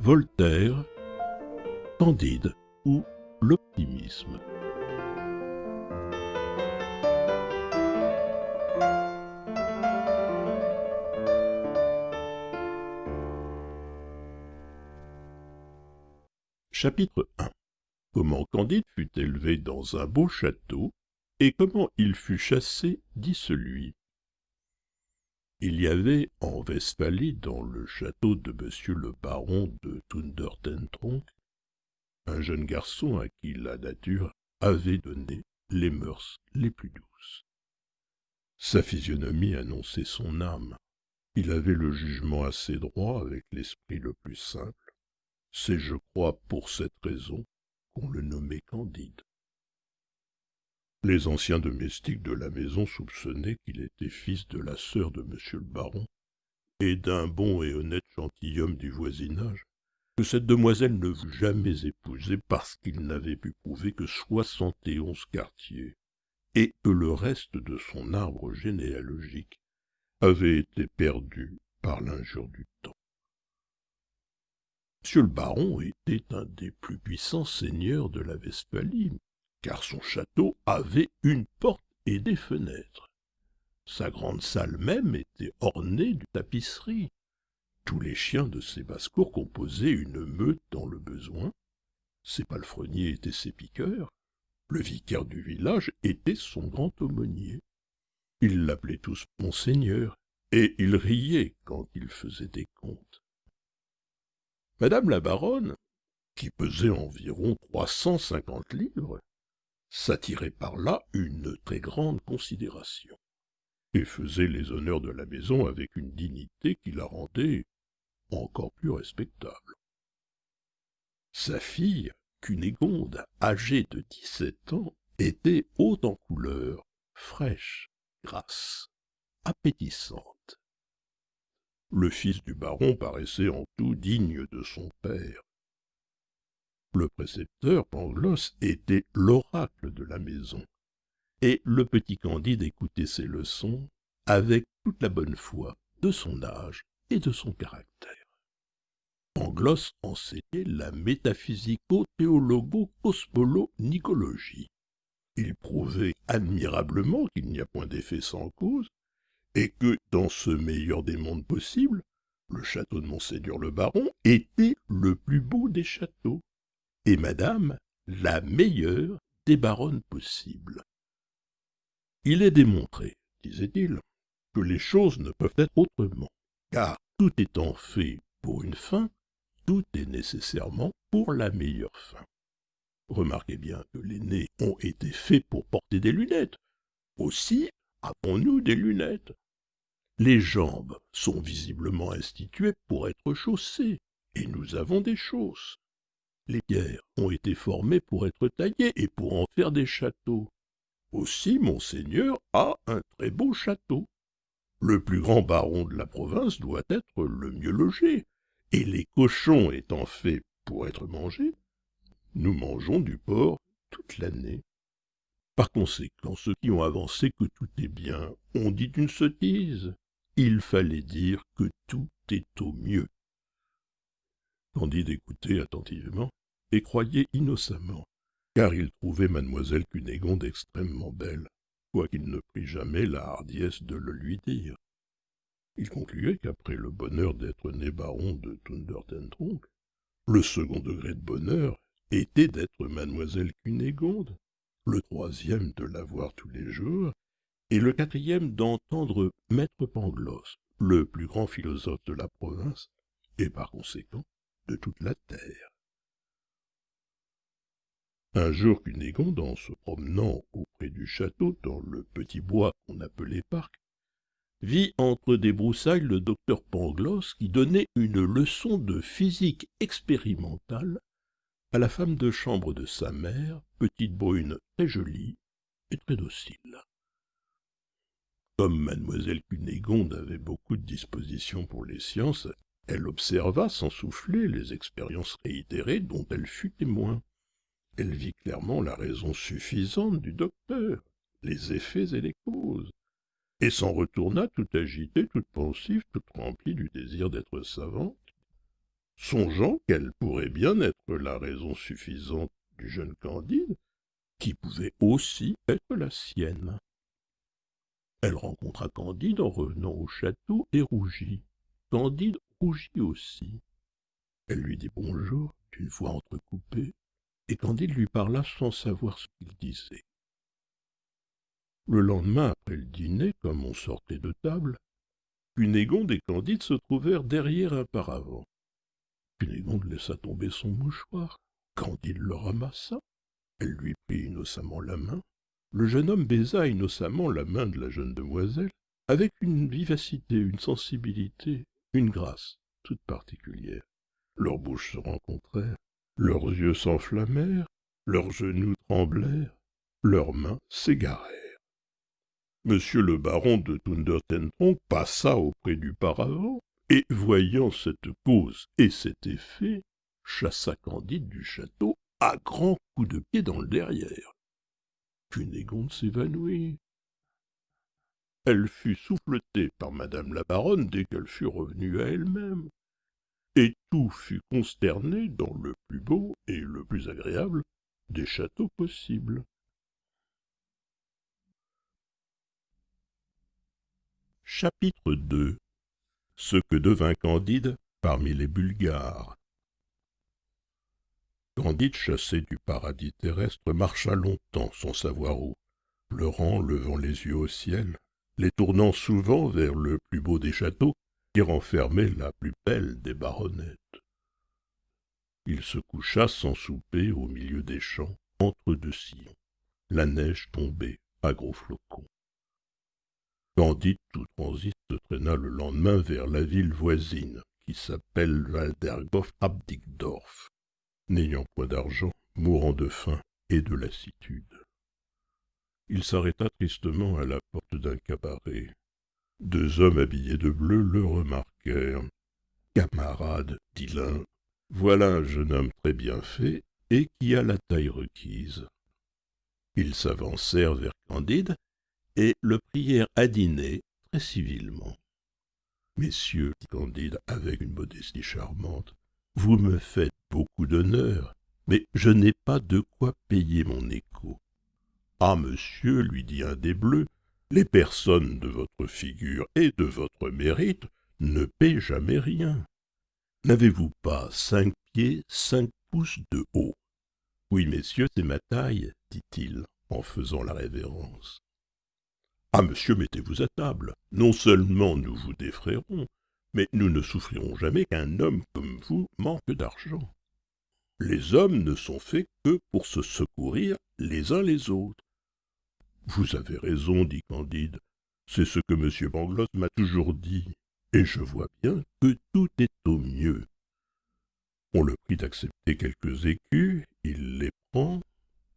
Voltaire, Candide ou l'optimisme. Chapitre 1. Comment Candide fut élevé dans un beau château, et comment il fut chassé d'Isselui. Il y avait en Westphalie, dans le château de monsieur le baron de Thundertentronckh, un jeune garçon à qui la nature avait donné les mœurs les plus douces. Sa physionomie annonçait son âme. Il avait le jugement assez droit avec l'esprit le plus simple. C'est, je crois, pour cette raison qu'on le nommait Candide. Les anciens domestiques de la maison soupçonnaient qu'il était fils de la sœur de monsieur le baron et d'un bon et honnête gentilhomme du voisinage, que cette demoiselle ne voulut jamais épouser parce qu'il n'avait pu prouver que 71 quartiers, et que le reste de son arbre généalogique avait été perdu par l'injure du temps. Monsieur le baron était un des plus puissants seigneurs de la Westphalie, car son château avait une porte et des fenêtres. Sa grande salle même était ornée de tapisseries. Tous les chiens de ses basses-cours composaient une meute dans le besoin. Ses palefreniers étaient ses piqueurs. Le vicaire du village était son grand aumônier. Ils l'appelaient tous monseigneur, et ils riaient quand il faisait des comptes. Madame la baronne, qui pesait environ 350 livres, s'attirait par là une très grande considération, et faisait les honneurs de la maison avec une dignité qui la rendait encore plus respectable. Sa fille, Cunégonde, âgée de 17 ans, était haute en couleur, fraîche, grasse, appétissante. Le fils du baron paraissait en tout digne de son père. Le précepteur Pangloss était l'oracle de la maison, et le petit Candide écoutait ses leçons avec toute la bonne foi de son âge et de son caractère. Pangloss enseignait la métaphysico-théologo-cosmolo-nicologie. Il prouvait admirablement qu'il n'y a point d'effet sans cause, et que, dans ce meilleur des mondes possibles, le château de monseigneur le baron était le plus beau des châteaux, et madame la meilleure des baronnes possibles. Il est démontré, disait-il, que les choses ne peuvent être autrement, car tout étant fait pour une fin, tout est nécessairement pour la meilleure fin. Remarquez bien que les nez ont été faits pour porter des lunettes. Aussi avons-nous des lunettes. Les jambes sont visiblement instituées pour être chaussées, et nous avons des chausses. Les pierres ont été formées pour être taillées et pour en faire des châteaux. Aussi, monseigneur a un très beau château. Le plus grand baron de la province doit être le mieux logé, et les cochons étant faits pour être mangés, nous mangeons du porc toute l'année. Par conséquent, ceux qui ont avancé que tout est bien ont dit une sottise. Il fallait dire que tout est au mieux. Candide écoutait attentivement et croyait innocemment, car il trouvait mademoiselle Cunégonde extrêmement belle, quoiqu'il ne prit jamais la hardiesse de le lui dire. Il concluait qu'après le bonheur d'être né baron de Thundertentronckh, le second degré de bonheur était d'être mademoiselle Cunégonde, le troisième de la voir tous les jours, et le quatrième d'entendre maître Pangloss, le plus grand philosophe de la province, et par conséquent de toute la terre. Un jour, Cunégonde, en se promenant auprès du château dans le petit bois qu'on appelait parc, vit entre des broussailles le docteur Pangloss qui donnait une leçon de physique expérimentale à la femme de chambre de sa mère, petite brune très jolie et très docile. Comme mademoiselle Cunégonde avait beaucoup de disposition pour les sciences, elle observa sans souffler les expériences réitérées dont elle fut témoin. Elle vit clairement la raison suffisante du docteur, les effets et les causes, et s'en retourna tout agitée, toute pensive, toute remplie du désir d'être savante. songeant qu'elle pourrait bien être la raison suffisante du jeune Candide, qui pouvait aussi être la sienne. Elle rencontra Candide en revenant au château et rougit. Candide rougit aussi. Elle lui dit bonjour d'une voix entrecoupée, et Candide lui parla sans savoir ce qu'il disait. Le lendemain, après le dîner, comme on sortait de table, Cunégonde et Candide se trouvèrent derrière un paravent. Cunégonde laissa tomber son mouchoir. Candide le ramassa. Elle lui prit innocemment la main. Le jeune homme baisa innocemment la main de la jeune demoiselle, avec une vivacité, une sensibilité, une grâce toute particulière. Leurs bouches se rencontrèrent, leurs yeux s'enflammèrent, leurs genoux tremblèrent, leurs mains s'égarèrent. Monsieur le baron de Thundertentronckh passa auprès du paravent, et, voyant cette cause et cet effet, chassa Candide du château à grands coups de pied dans le derrière. Cunégonde s'évanouit. Elle fut souffletée par madame la baronne dès qu'elle fut revenue à elle-même, et tout fut consterné dans le plus beau et le plus agréable des châteaux possibles. Chapitre 2. Ce que devint Candide parmi les Bulgares. Candide, chassé du paradis terrestre, marcha longtemps sans savoir où, pleurant, levant les yeux au ciel, les tournant souvent vers le plus beau des châteaux qui renfermait la plus belle des baronnettes. Il se coucha sans souper au milieu des champs, entre deux sillons. La neige tombait à gros flocons. Candide, tout transi, se traîna le lendemain vers la ville voisine, qui s'appelle Waldergof Abdickdorf, n'ayant point d'argent, mourant de faim et de lassitude. Il s'arrêta tristement à la porte d'un cabaret. Deux hommes habillés de bleu le remarquèrent. « Camarade, dit l'un, voilà un jeune homme très bien fait et qui a la taille requise. » Ils s'avancèrent vers Candide et le prièrent à dîner très civilement. « Messieurs, dit Candide avec une modestie charmante, vous me faites beaucoup d'honneur, mais je n'ai pas de quoi payer mon écho. »« Ah, monsieur, lui dit un des bleus, les personnes de votre figure et de votre mérite ne paient jamais rien. N'avez-vous pas 5 pieds 5 pouces de haut ?»« Oui, messieurs, c'est ma taille, dit-il, en faisant la révérence. »« Ah, monsieur, mettez-vous à table. Non seulement nous vous défrayerons, mais nous ne souffrirons jamais qu'un homme comme vous manque d'argent. Les hommes ne sont faits que pour se secourir les uns les autres. » « Vous avez raison, dit Candide, c'est ce que M. Pangloss m'a toujours dit, et je vois bien que tout est au mieux. » On le prie d'accepter quelques écus, il les prend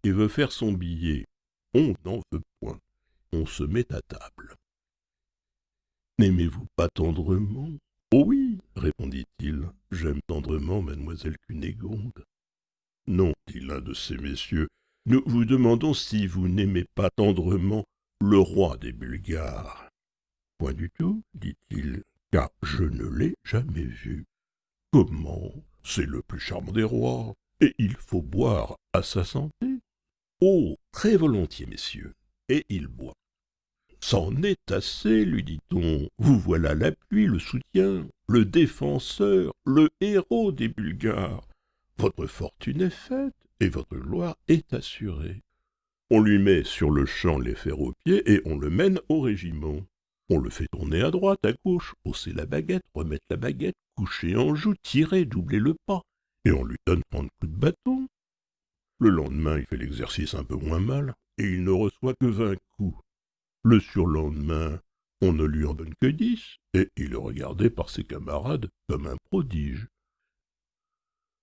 et veut faire son billet. On n'en veut point, on se met à table. « N'aimez-vous pas tendrement ?»« Oh oui, répondit-il, j'aime tendrement mademoiselle Cunégonde. »« Non, dit l'un de ces messieurs, nous vous demandons si vous n'aimez pas tendrement le roi des Bulgares. »« Point du tout, dit-il, car je ne l'ai jamais vu. »« Comment? C'est le plus charmant des rois, et il faut boire à sa santé. »« Oh, très volontiers, messieurs. » Et il boit. « C'en est assez, lui dit-on, vous voilà l'appui, le soutien, le défenseur, le héros des Bulgares. Votre fortune est faite, et votre gloire est assurée. On lui met sur le champ les fers aux pieds et on le mène au régiment. On le fait tourner à droite, à gauche, hausser la baguette, remettre la baguette, coucher en joue, tirer, doubler le pas, et on lui donne 30 coups de bâton. Le lendemain, il fait l'exercice un peu moins mal, et il ne reçoit que 20 coups. Le surlendemain, on ne lui en donne que 10, et il est regardé par ses camarades comme un prodige.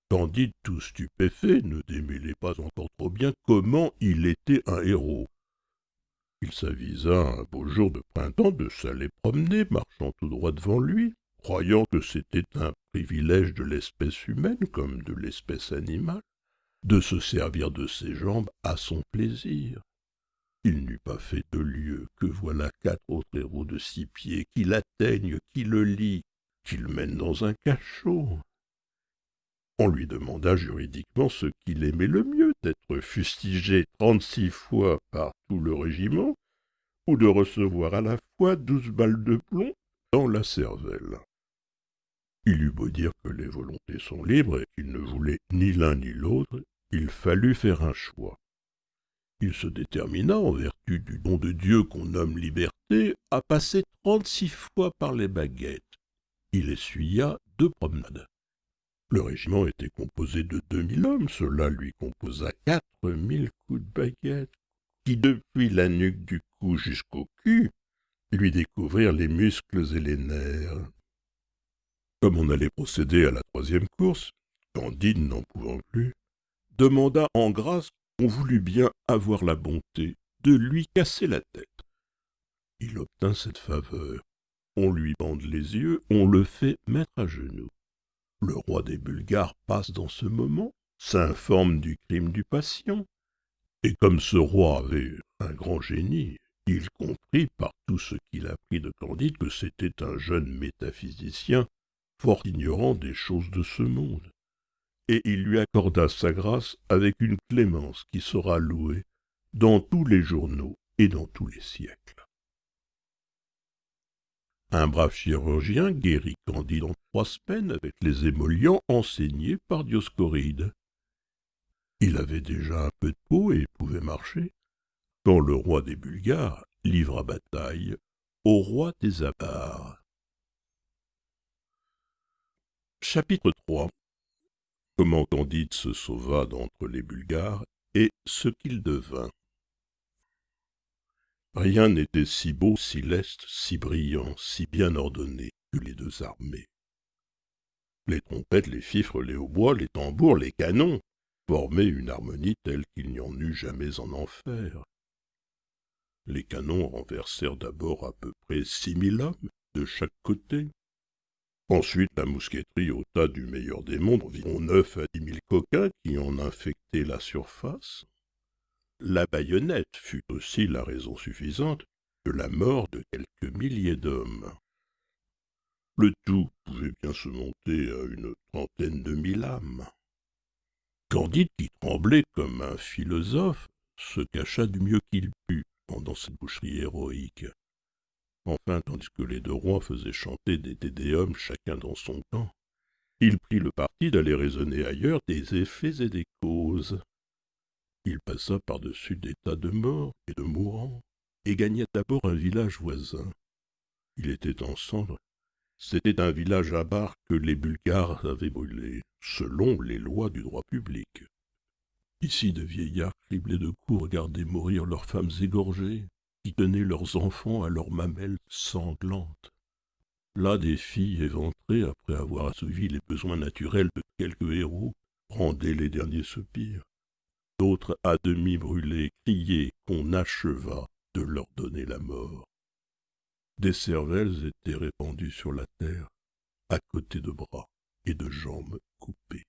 Candide, tout stupéfait, ne démêlait pas encore trop bien comment il était un héros. Il s'avisa un beau jour de printemps de s'aller promener, marchant tout droit devant lui, croyant que c'était un privilège de l'espèce humaine comme de l'espèce animale, de se servir de ses jambes à son plaisir. Il n'eut pas fait 2 lieues que voilà 4 autres héros de 6 pieds qui l'atteignent, qui le lient, qui le mènent dans un cachot. On lui demanda juridiquement ce qu'il aimait le mieux, d'être fustigé 36 fois par tout le régiment, ou de recevoir à la fois 12 balles de plomb dans la cervelle. Il eut beau dire que les volontés sont libres et qu'il ne voulait ni l'un ni l'autre, il fallut faire un choix. Il se détermina, en vertu du don de Dieu qu'on nomme liberté, à passer 36 fois par les baguettes. Il essuya 2 promenades. Le régiment était composé de 2000 hommes, cela lui composa 4000 coups de baguette, qui, depuis la nuque du cou jusqu'au cul, lui découvrirent les muscles et les nerfs. Comme on allait procéder à la 3e course, Candide, n'en pouvant plus, demanda en grâce qu'on voulût bien avoir la bonté de lui casser la tête. Il obtint cette faveur. On lui bande les yeux, on le fait mettre à genoux. Le roi des Bulgares passe dans ce moment, s'informe du crime du patient, et comme ce roi avait un grand génie, il comprit par tout ce qu'il apprit de Candide que c'était un jeune métaphysicien fort ignorant des choses de ce monde, et il lui accorda sa grâce avec une clémence qui sera louée dans tous les journaux et dans tous les siècles. Un brave chirurgien guérit Candide en 3 semaines avec les émollients enseignés par Dioscoride. Il avait déjà un peu de peau et pouvait marcher, quand le roi des Bulgares livra bataille au roi des Avars. Chapitre 3. Comment Candide se sauva d'entre les Bulgares et ce qu'il devint. Rien n'était si beau, si leste, si brillant, si bien ordonné que les 2 armées. Les trompettes, les fifres, les hautbois, les tambours, les canons formaient une harmonie telle qu'il n'y en eut jamais en enfer. Les canons renversèrent d'abord à peu près 6000 hommes de chaque côté. Ensuite, la mousqueterie ôta du meilleur des mondes environ 9 à 10 000 coquins qui en infectaient la surface. La baïonnette fut aussi la raison suffisante de la mort de quelques milliers d'hommes. Le tout pouvait bien se monter à une 30 000 âmes. Candide, qui tremblait comme un philosophe, se cacha du mieux qu'il put pendant cette boucherie héroïque. Enfin, tandis que les 2 rois faisaient chanter des tédéums chacun dans son camp, il prit le parti d'aller raisonner ailleurs des effets et des causes. Il passa par-dessus des tas de morts et de mourants, et gagna d'abord un village voisin. Il était en cendres. C'était un village à barre que les Bulgares avaient brûlé, selon les lois du droit public. Ici, de vieillards criblés de coups regardaient mourir leurs femmes égorgées, qui tenaient leurs enfants à leurs mamelles sanglantes. Là, des filles éventrées, après avoir assouvi les besoins naturels de quelques héros, rendaient les derniers soupirs. D'autres, à demi brûlés, criaient qu'on achevât de leur donner la mort. Des cervelles étaient répandues sur la terre, à côté de bras et de jambes coupées.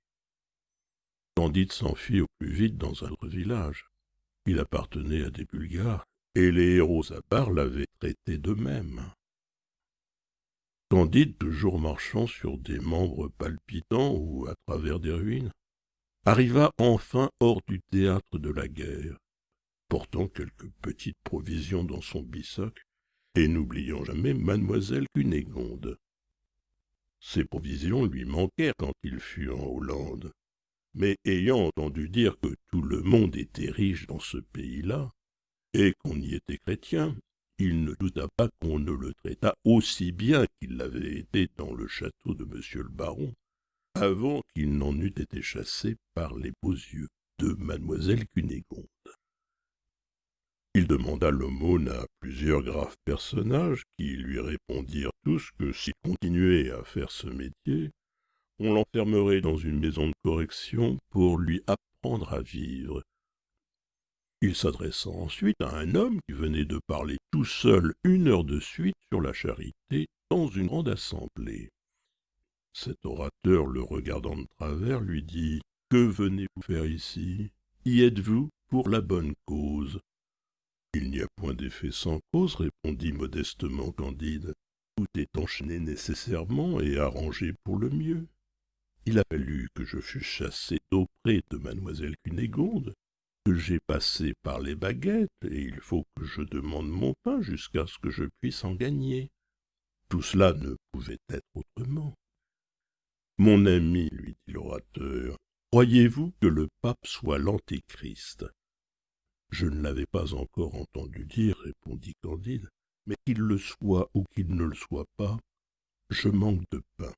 Candide s'enfuit au plus vite dans un autre village. Il appartenait à des Bulgares, et les héros à part l'avaient traité de même. Candide, toujours marchant sur des membres palpitants ou à travers des ruines, arriva enfin hors du théâtre de la guerre, portant quelques petites provisions dans son bissac, et n'oubliant jamais mademoiselle Cunégonde. Ces provisions lui manquèrent quand il fut en Hollande, mais ayant entendu dire que tout le monde était riche dans ce pays-là, et qu'on y était chrétien, il ne douta pas qu'on ne le traitât aussi bien qu'il l'avait été dans le château de monsieur le baron, avant qu'il n'en eût été chassé par les beaux yeux de mademoiselle Cunégonde. Il demanda l'aumône à plusieurs graves personnages qui lui répondirent tous que s'il continuait à faire ce métier, on l'enfermerait dans une maison de correction pour lui apprendre à vivre. Il s'adressa ensuite à un homme qui venait de parler tout seul 1 heure de suite sur la charité dans une grande assemblée. Cet orateur, le regardant de travers, lui dit « Que venez-vous faire ici? Y êtes-vous pour la bonne cause ?» « Il n'y a point d'effet sans cause, répondit modestement Candide. Tout est enchaîné nécessairement et arrangé pour le mieux. Il a fallu que je fusse chassé d'auprès de mademoiselle Cunégonde, que j'ai passé par les baguettes, et il faut que je demande mon pain jusqu'à ce que je puisse en gagner. Tout cela ne pouvait être autrement. Mon ami, lui dit l'orateur, croyez-vous que le pape soit l'antéchrist? Je ne l'avais pas encore entendu dire, répondit Candide, mais qu'il le soit ou qu'il ne le soit pas, je manque de pain.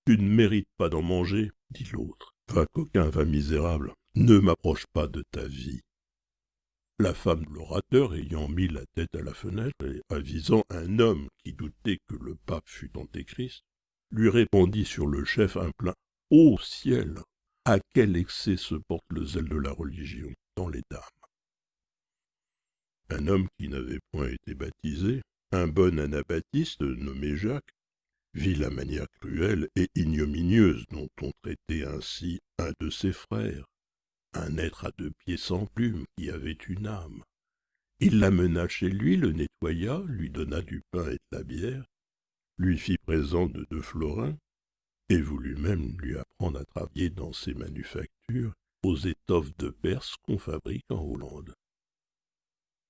Tu ne mérites pas d'en manger, dit l'autre. Va coquin, va misérable, ne m'approche pas de ta vie. La femme de l'orateur, ayant mis la tête à la fenêtre et avisant un homme qui doutait que le pape fût antéchrist, lui répondit sur le chef un plein « Ô ciel! À quel excès se porte le zèle de la religion dans les dames !» Un homme qui n'avait point été baptisé, un bon anabaptiste nommé Jacques, vit la manière cruelle et ignominieuse dont on traitait ainsi un de ses frères, un être à 2 pieds sans plume qui avait une âme. Il l'amena chez lui, le nettoya, lui donna du pain et de la bière, lui fit présent de 2 florins, et voulut même lui apprendre à travailler dans ses manufactures aux étoffes de Perse qu'on fabrique en Hollande.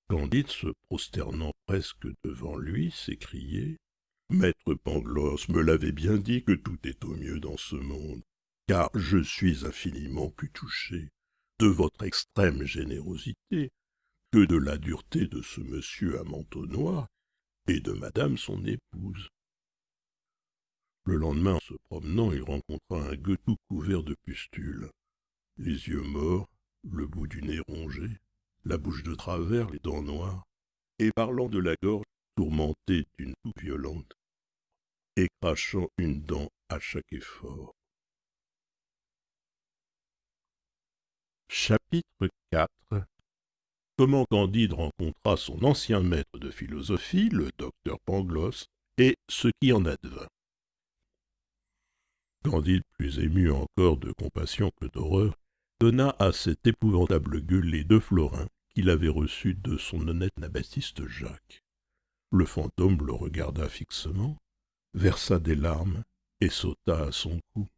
Candide, se prosternant presque devant lui, s'écriait « Maître Pangloss me l'avait bien dit que tout est au mieux dans ce monde, car je suis infiniment plus touché de votre extrême générosité que de la dureté de ce monsieur à manteau noir et de madame son épouse. » Le lendemain, en se promenant, il rencontra un gueux tout couvert de pustules, les yeux morts, le bout du nez rongé, la bouche de travers, les dents noires, et parlant de la gorge tourmentée d'une toux violente, et crachant une dent à chaque effort. Chapitre 4. Comment Candide rencontra son ancien maître de philosophie, le docteur Pangloss, et ce qui en advint. Candide, plus ému encore de compassion que d'horreur, donna à cet épouvantable gueux les 2 florins qu'il avait reçus de son honnête anabaptiste Jacques. Le fantôme le regarda fixement, versa des larmes et sauta à son cou.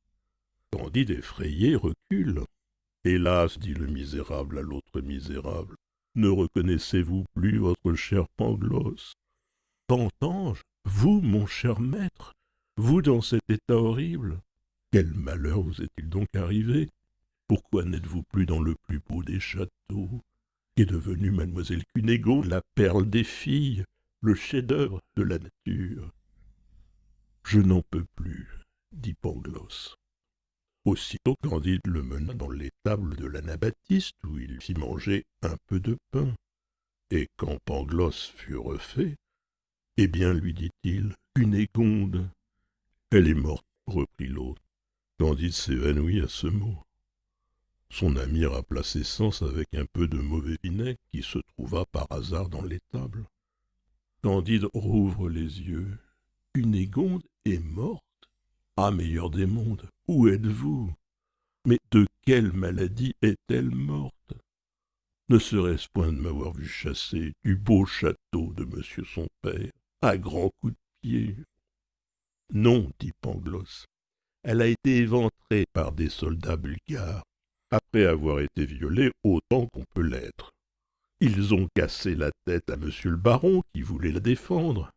Candide, effrayé, recule. « Hélas, dit le misérable à l'autre misérable, ne reconnaissez-vous plus votre cher Pangloss? Qu'entends-je? Vous, mon cher maître, vous dans cet état horrible? Quel malheur vous est-il donc arrivé? Pourquoi n'êtes-vous plus dans le plus beau des châteaux, qu'est devenue mademoiselle Cunégonde, la perle des filles, le chef-d'œuvre de la nature? » « Je n'en peux plus, dit Pangloss. Aussitôt Candide le mena dans l'étable de l'anabaptiste, où il fit manger un peu de pain. Et quand Pangloss fut refait, « Eh bien, lui dit-il, Cunégonde. »« Elle est morte, reprit l'autre. Candide s'évanouit à ce mot. Son ami rappela ses sens avec un peu de mauvais vinaigre qui se trouva par hasard dans l'étable. Candide rouvre les yeux. Cunégonde est morte? Ah, meilleur des mondes, où êtes-vous? Mais de quelle maladie est-elle morte? Ne serait-ce point de m'avoir vu chasser du beau château de monsieur son père, à grands coups de pied? Non, dit Pangloss, elle a été éventrée par des soldats bulgares, après avoir été violée autant qu'on peut l'être. Ils ont cassé la tête à monsieur le baron qui voulait la défendre.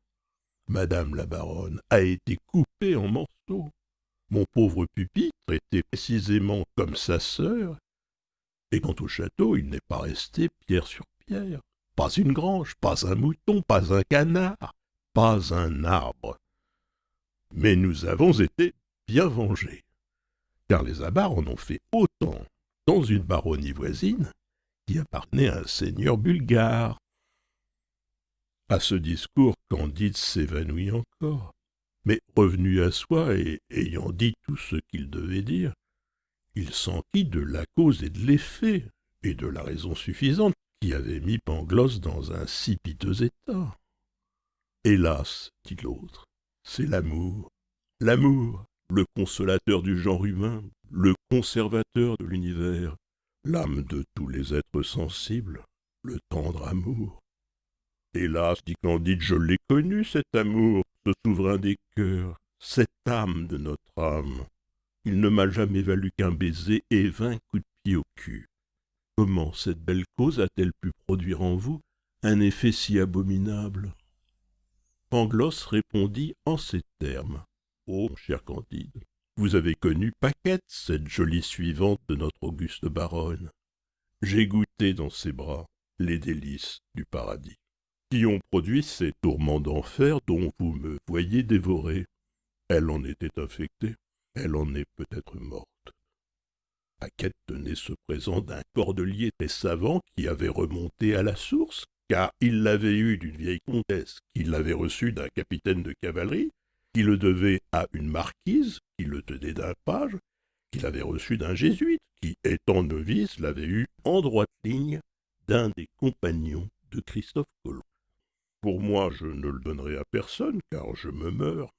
Madame la baronne a été coupée en morceaux. Mon pauvre pupitre était précisément comme sa sœur. Et quant au château, il n'est pas resté pierre sur pierre. Pas une grange, pas un mouton, pas un canard, pas un arbre. Mais nous avons été bien vengés, car les avares en ont fait autant dans une baronnie voisine qui appartenait à un seigneur bulgare. » À ce discours, Candide s'évanouit encore, mais revenu à soi et ayant dit tout ce qu'il devait dire, il s'enquit de la cause et de l'effet, et de la raison suffisante qui avait mis Pangloss dans un si piteux état. « Hélas, dit l'autre, c'est l'amour. L'amour, le consolateur du genre humain, le conservateur de l'univers, l'âme de tous les êtres sensibles, le tendre amour. Hélas, dit Candide, je l'ai connu, cet amour, ce souverain des cœurs, cette âme de notre âme. il ne m'a jamais valu qu'un baiser et 20 coups de pied au cul. Comment cette belle cause a-t-elle pu produire en vous un effet si abominable ?» Pangloss répondit en ces termes. « Oh, mon cher Candide, vous avez connu Paquette, cette jolie suivante de notre auguste baronne. J'ai goûté dans ses bras les délices du paradis, qui ont produit ces tourments d'enfer dont vous me voyez dévoré. Elle en était infectée, elle en est peut-être morte. » Paquette tenait ce présent d'un cordelier très savant qui avait remonté à la source, car il l'avait eu d'une vieille comtesse, qui l'avait reçu d'un capitaine de cavalerie, qui le devait à une marquise, qui le tenait d'un page, qu'il avait reçu d'un jésuite, qui, étant novice, l'avait eu en droite ligne d'un des compagnons de Christophe Colomb. Pour moi, je ne le donnerai à personne, car je me meurs.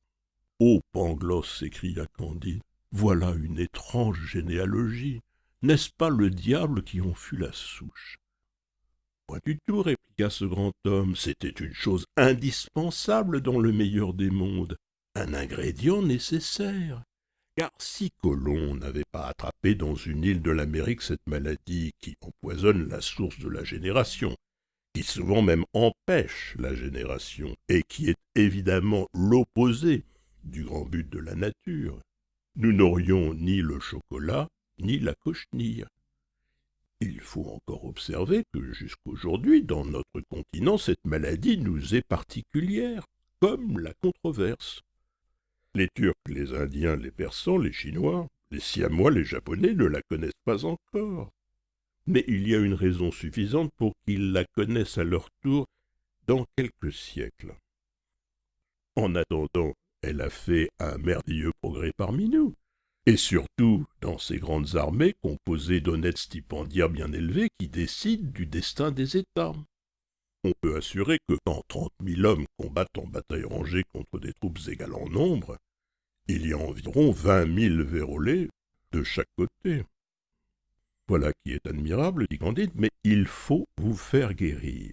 « Ô Pangloss !» s'écria Candide, « voilà une étrange généalogie. N'est-ce pas le diable qui en fut la souche ?» « Point du tout, » répliqua ce grand homme, « c'était une chose indispensable dans le meilleur des mondes, un ingrédient nécessaire. Car si Colomb n'avait pas attrapé dans une île de l'Amérique cette maladie qui empoisonne la source de la génération, qui souvent même empêche la génération, et qui est évidemment l'opposé du grand but de la nature, nous n'aurions ni le chocolat, ni la cochenille. Il faut encore observer que jusqu'aujourd'hui, dans notre continent, cette maladie nous est particulière, comme la controverse. Les Turcs, les Indiens, les Persans, les Chinois, les Siamois, les Japonais ne la connaissent pas encore. Mais il y a une raison suffisante pour qu'ils la connaissent à leur tour dans quelques siècles. En attendant, elle a fait un merveilleux progrès parmi nous, et surtout dans ces grandes armées composées d'honnêtes stipendiaires bien élevés qui décident du destin des États. On peut assurer que quand 30 000 hommes combattent en bataille rangée contre des troupes égales en nombre, il y a environ 20 000 vérolés de chaque côté. Voilà qui est admirable, dit Candide, mais il faut vous faire guérir.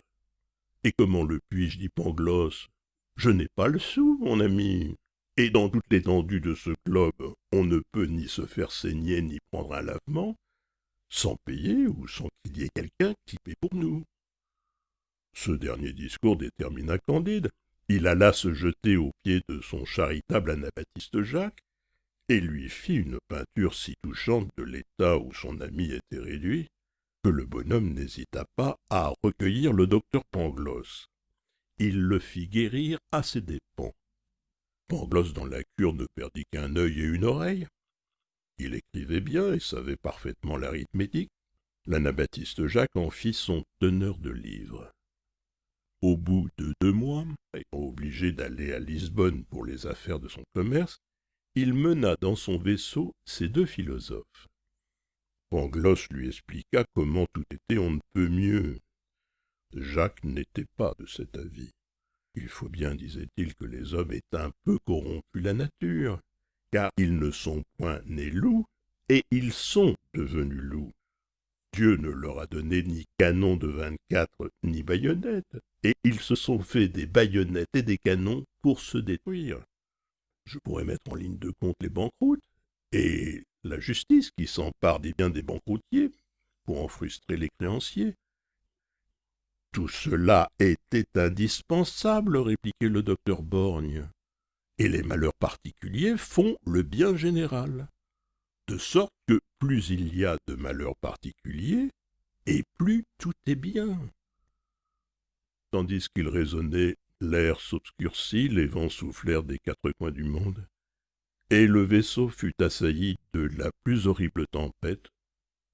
Et comment le puis-je, dit Pangloss? Je n'ai pas le sou, mon ami. Et dans toute l'étendue de ce globe, on ne peut ni se faire saigner ni prendre un lavement sans payer ou sans qu'il y ait quelqu'un qui paie pour nous. Ce dernier discours détermina Candide. Il alla se jeter aux pieds de son charitable anabaptiste Jacques et lui fit une peinture si touchante de l'état où son ami était réduit que le bonhomme n'hésita pas à recueillir le docteur Pangloss. Il le fit guérir à ses dépens. Pangloss dans la cure ne perdit qu'un œil et une oreille. Il écrivait bien et savait parfaitement l'arithmétique. L'anabaptiste Jacques en fit son teneur de livres. Au bout de 2 mois, étant obligé d'aller à Lisbonne pour les affaires de son commerce, il mena dans son vaisseau ces 2 philosophes. Pangloss lui expliqua comment tout était on ne peut mieux. Jacques n'était pas de cet avis. Il faut bien, disait-il, que les hommes aient un peu corrompu la nature, car ils ne sont point nés loups, et ils sont devenus loups. Dieu ne leur a donné ni canon de 24 ni baïonnettes, et ils se sont fait des baïonnettes et des canons pour se détruire. Je pourrais mettre en ligne de compte les banqueroutes, et la justice qui s'empare des biens des banqueroutiers pour en frustrer les créanciers. Tout cela était indispensable, répliquait le docteur Borgne, et les malheurs particuliers font le bien général, de sorte que plus il y a de malheurs particuliers, et plus tout est bien. Tandis qu'il raisonnait, l'air s'obscurcit, les vents soufflèrent des 4 coins du monde, et le vaisseau fut assailli de la plus horrible tempête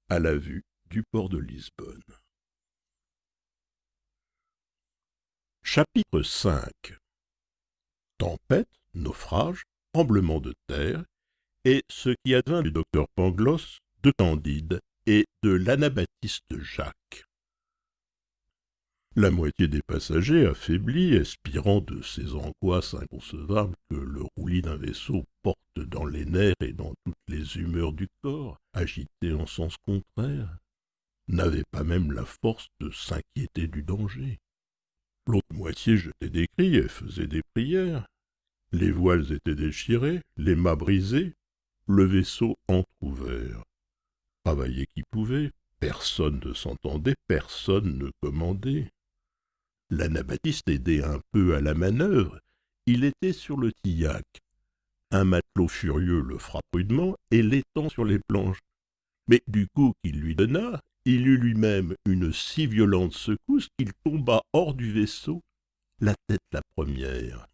à la vue du port de Lisbonne. Chapitre 5. Tempête, naufrage, tremblement de terre, et ce qui advint du docteur Pangloss, de Candide et de l'anabaptiste Jacques. La moitié des passagers, affaiblis, expirant de ces angoisses inconcevables que le roulis d'un vaisseau porte dans les nerfs et dans toutes les humeurs du corps, agités en sens contraire, n'avaient pas même la force de s'inquiéter du danger. L'autre moitié jetait des cris et faisait des prières. Les voiles étaient déchirées, les mâts brisés, le vaisseau entr'ouvert. Travailler qui pouvait, personne ne s'entendait, personne ne commandait. L'anabaptiste aidait un peu à la manœuvre, il était sur le tillac. Un matelot furieux le frappe rudement et l'étend sur les planches. Mais du coup qu'il lui donna, il eut lui-même une si violente secousse qu'il tomba hors du vaisseau, la tête la première.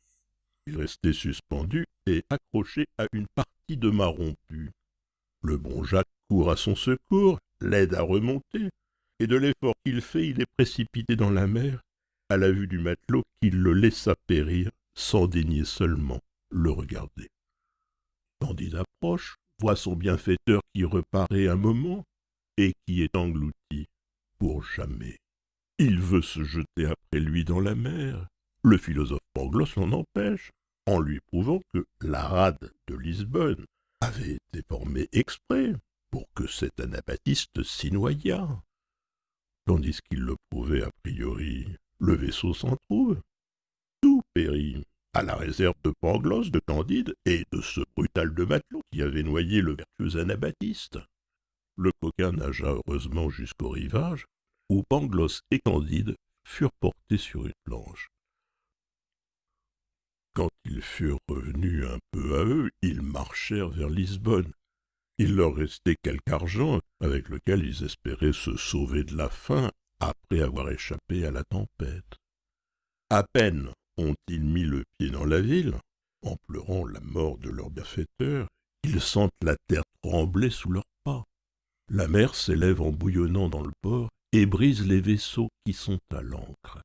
Il restait suspendu et accroché à une partie de mât rompu. Le bon Jacques court à son secours, l'aide à remonter, et de l'effort qu'il fait, il est précipité dans la mer, à la vue du matelot qui le laissa périr, sans daigner seulement le regarder. Candide approche, voit son bienfaiteur qui reparaît un moment, et qui est englouti pour jamais. Il veut se jeter après lui dans la mer. Le philosophe Pangloss l'en empêche, en lui prouvant que la rade de Lisbonne avait été formée exprès pour que cet anabaptiste s'y noyât. Tandis qu'il le prouvait a priori, le vaisseau s'en trouve. Tout périt, à la réserve de Pangloss, de Candide et de ce brutal de matelot qui avait noyé le vertueux anabaptiste. Le coquin nagea heureusement jusqu'au rivage, où Pangloss et Candide furent portés sur une planche. Quand ils furent revenus un peu à eux, ils marchèrent vers Lisbonne. Il leur restait quelque argent avec lequel ils espéraient se sauver de la faim après avoir échappé à la tempête. À peine ont-ils mis le pied dans la ville, en pleurant la mort de leur bienfaiteur, ils sentent la terre trembler sous leurs pas. La mer s'élève en bouillonnant dans le port et brise les vaisseaux qui sont à l'ancre.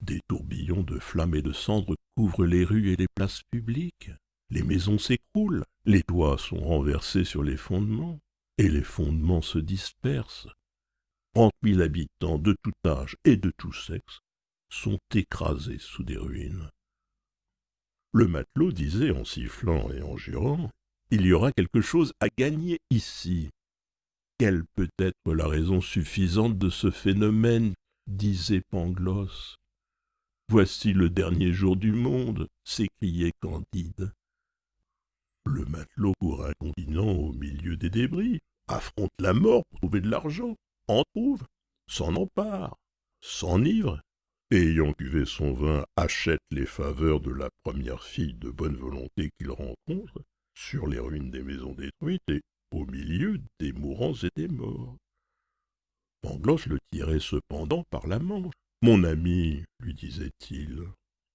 Des tourbillons de flammes et de cendres couvrent les rues et les places publiques. Les maisons s'écroulent, les toits sont renversés sur les fondements, et les fondements se dispersent. 30 000 habitants de tout âge et de tout sexe sont écrasés sous des ruines. Le matelot disait en sifflant et en jurant, « Il y aura quelque chose à gagner ici. » Quelle peut être la raison suffisante de ce phénomène, disait Pangloss. Voici le dernier jour du monde, s'écriait Candide. Le matelot court incontinent au milieu des débris, affronte la mort pour trouver de l'argent, en trouve, s'en empare, s'enivre, et ayant cuvé son vin, achète les faveurs de la première fille de bonne volonté qu'il rencontre, sur les ruines des maisons détruites et au milieu des mourants et des morts. Pangloss le tirait cependant par la manche. « Mon ami, lui disait-il,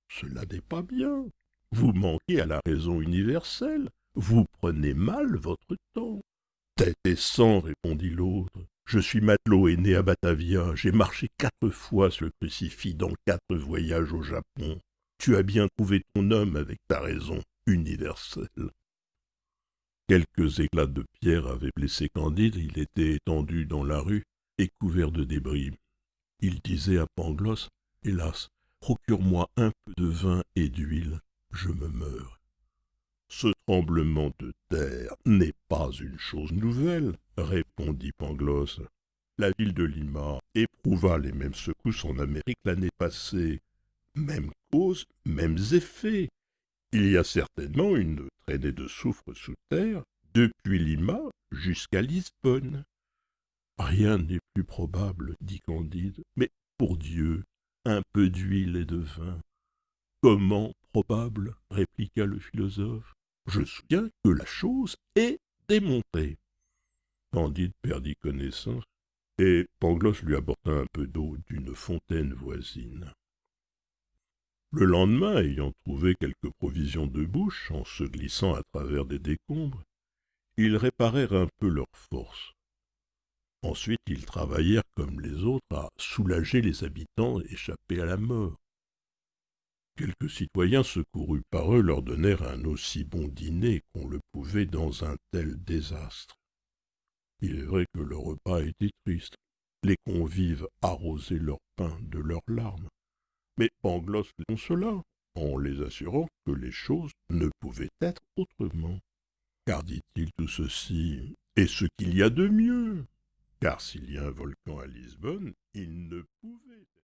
cela n'est pas bien. Vous manquez à la raison universelle. Vous prenez mal votre temps. »« Tête et sang, répondit l'autre. Je suis matelot et né à Batavia. J'ai marché 4 fois sur le crucifix dans 4 voyages au Japon. Tu as bien trouvé ton homme avec ta raison universelle. » Quelques éclats de pierre avaient blessé Candide. Il était étendu dans la rue et couvert de débris. Il disait à Pangloss, « Hélas, procure-moi un peu de vin et d'huile, je me meurs. » Ce tremblement de terre n'est pas une chose nouvelle, répondit Pangloss. La ville de Lima éprouva les mêmes secousses en Amérique l'année passée. Même cause, mêmes effets. Il y a certainement une traînée de soufre sous terre depuis Lima jusqu'à Lisbonne. Rien n'est plus probable, dit Candide, mais pour Dieu, un peu d'huile et de vin. Comment probable, répliqua le philosophe. Je soutiens que la chose est démontrée. Candide perdit connaissance, et Pangloss lui apporta un peu d'eau d'une fontaine voisine. Le lendemain, ayant trouvé quelques provisions de bouche, en se glissant à travers des décombres, ils réparèrent un peu leurs forces. Ensuite, ils travaillèrent comme les autres à soulager les habitants échappés à la mort. Quelques citoyens secourus par eux leur donnèrent un aussi bon dîner qu'on le pouvait dans un tel désastre. Il est vrai que le repas était triste. Les convives arrosaient leur pain de leurs larmes. Mais Pangloss les consola, en les assurant que les choses ne pouvaient être autrement. Car, dit-il, tout ceci est ce qu'il y a de mieux. Car s'il y a un volcan à Lisbonne, il ne pouvait